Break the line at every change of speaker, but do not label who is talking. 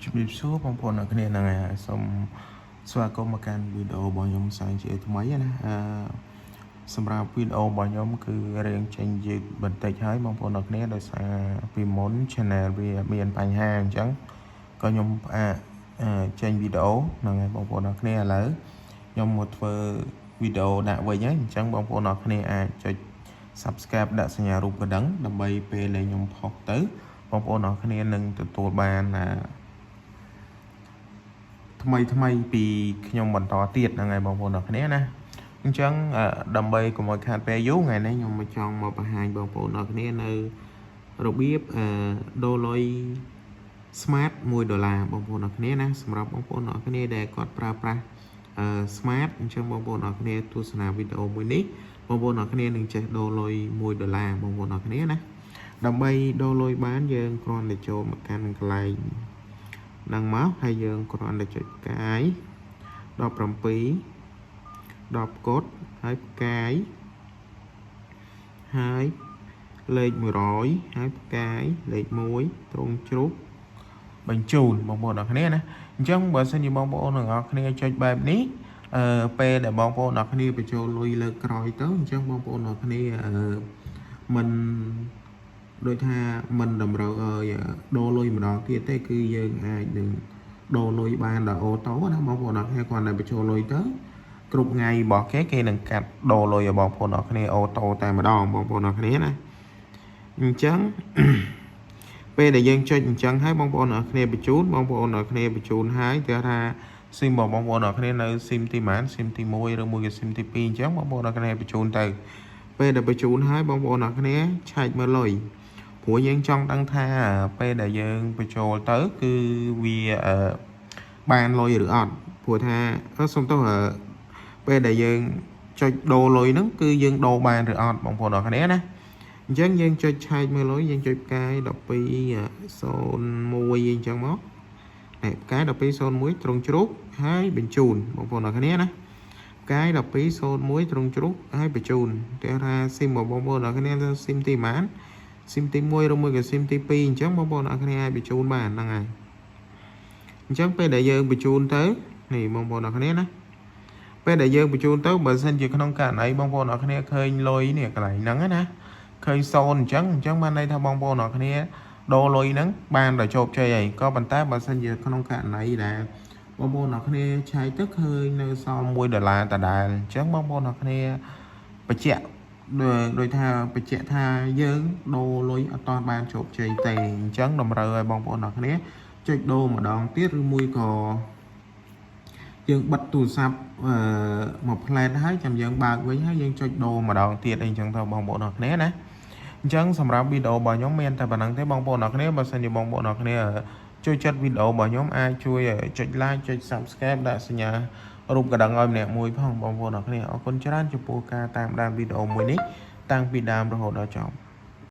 ជំរាបសួរបងប្អូនអ្នកគ្នាហ្នឹងហើយសូមស្វាគមន៍មកកាន់វីដេអូរបស់ខ្ញុំសាជាថ្មីណាសម្រាប់វីដេអូរបស់ខ្ញុំគឺរៀងចេញយឺតបន្តិចហើយបងប្អូនអ្នកគ្នាដោយសារពីមុន channel វាមានបញ្ហាអញ្ចឹងក៏ខ្ញុំចេញវីដេអូហ្នឹងហើយបងប្អូនអ្នកគ្នាឥឡូវខ្ញុំមកធ្វើវីដេអូដាក់វិញហើយអញ្ចឹងបងប្អូនអ្នកគ្នាអាចចុច subscribe ដាក់សញ្ញារូបកណ្ដឹងដើម្បីពេលដែលខ្ញុំផុសទៅបងប្អូនអ្នកគ្នានឹងទទួលបានថ្មីពីខ្ញុំបន្តទៀតហ្នឹងហើយបងប្អូនអ្នកគ្នាណាអញ្ចឹងដើម្បីកុំឲ្យខាតពេលយូរថ្ងៃនេះខ្ញុំមកចង់មកបង្ហាញបងប្អូនអ្នកគ្នានៅរបៀបដូរលុយ Smart $1បងប្អូនអ្នកគ្នាណាសម្រាប់បងប្អូនអ្នកគ្នាដែលគាត់ប្រើប្រាស់Smart អញ្ចឹងបងប្អូនអ្នកគ្នាទស្សនាវីដេអូមួយនេះបងប្អូនអ្នកគ្នានឹងចេះដូរលុយ$1បងប្អូនអ្នកគ្នាណាដើម្បីដូរលុយបានយើងគ្រាន់តែចូលមកកាន់កន្លែងនឹងមកហើយយើងគ្រាន់តែចុចផ្កាយ17 10កូដហើយផ្កាយហើយលេខ100ហើយផ្កាយលេខ1ត្រង់ជ្រូកបញ្ជូនបងប្អូនអ្នកគ្នាណាអញ្ចឹងបើសិនជាបងប្អូនទាំងអស់គ្នាចុចបែបនេះពេលដែលបងប្អូនអ្នកគ្នាបញ្ចូលលុយលើកក្រោយទៅអញ្ចឹងបងប្អូនអ្នកគ្នាមិនដូចថាមិនតម្រូវឲ្យដូរលុយម្ដងទៀតទេគឺយើងអាចនឹងដូរលុយបានដល់អូតូណាបងប្អូនអ្នកគ្នាគាត់តែបញ្ចូលលុយទៅគ្រប់ថ្ងៃរបស់គេនឹងកាត់ដូរលុយឲ្យបងប្អូនអ្នកគ្នាអូតូតែម្ដងបងប្អូនអ្នកគ្នាណាអញ្ចឹងពេលដែលយើងចុចអញ្ចឹងហើយបងប្អូនអ្នកគ្នាបញ្ជូនបងប្អូនអ្នកគ្នាបញ្ជូនហើយគេថាស៊ីមបងប្អូនអ្នកគ្នានៅស៊ីមទីម៉ានស៊ីមទី1ឬមួយក៏ស៊ីមទី2អញ្ចឹងបងប្អូនអ្នកគ្នាបញ្ជូនទៅពេលដែលបញ្ជូនហើយបងប្អូនអ្នកគ្នាឆែកមើលលុយព្រោះយើងចង់ដឹងថាពេលដែលយើងបញ្ចូលទៅគឺវាបានលុយឬអត់ព្រោះថាសុំទោសពេលដែលយើងចុចដូរលុយហ្នឹងគឺយើងដូរបានឬអត់បងប្អូនអ្នកគ្នាណាអញ្ចឹងយើងចុចឆែកមើលលុយយើងចុចផ្កាយ1201អញ្ចឹងមកផ្កាយ1201ត្រង់ជ្រូកហើយបញ្ជូនបងប្អូនអ្នកគ្នាណាផ្កាយ1201ត្រង់ជ្រូកហើយបញ្ជូនតែថាស៊ីមបងប្អូនអ្នកគ្នាស៊ីមទីម៉ានស៊ីមទី1ឬមួយក៏ស៊ីមទី2អញ្ចឹងបងប្អូនអ្នកគ្នាអាចបញ្ជូនបានហ្នឹងហើយអញ្ចឹងពេលដែលយើងបញ្ជូនទៅនេះបងប្អូនអ្នកគ្នាណាពេលដែលយើងបញ្ជូនទៅបើសិនជាក្នុងករណីបងប្អូនអ្នកគ្នាឃើញលុយនេះកន្លែងហ្នឹងណាឃើញ0អញ្ចឹងបានន័យថាបងប្អូនអ្នកគ្នាដូរលុយហ្នឹងបានដល់ជោគជ័យហើយក៏ប៉ុន្តែបើសិនជាក្នុងករណីដែលបងប្អូនអ្នកគ្នាឆែកទៅឃើញនៅសល់$1ដដែលអញ្ចឹងបងប្អូនអ្នកគ្នាបញ្ជាក់ដោយថាបញ្ជាក់ថាយើងដូរលុយអត់ទាន់បានជោគជ័យទេអញ្ចឹងតម្រូវឲ្យបងប្អូនអ្នកគ្នាចុចដូរម្ដងទៀតឬមួយក៏យើងបិទទូរស័ព្ទមកផ្លែតហើយចាំយើងបើកវិញហើយយើងចុចដូរម្ដងទៀតអីចឹងទៅបងប្អូនអ្នកគ្នាណាអញ្ចឹងសម្រាប់វីដេអូរបស់ខ្ញុំមានតែប៉ុណ្្នឹងទេបងប្អូនអ្នកគ្នាបើសិនជាបងប្អូនអ្នកគ្នាជួយចិត្តវីដេអូរបស់ខ្ញុំអាចជួយចុច like ចុច subscribe ដាក់សញ្ញារូបកណ្ដឹងឲ្យម្នាក់មួយផងបងប្អូនអ្នកគ្នាអរគុណច្រើនចំពោះការតាមដានវីដេអូមួយនេះតាំងពីដើមរហូតដល់ចប់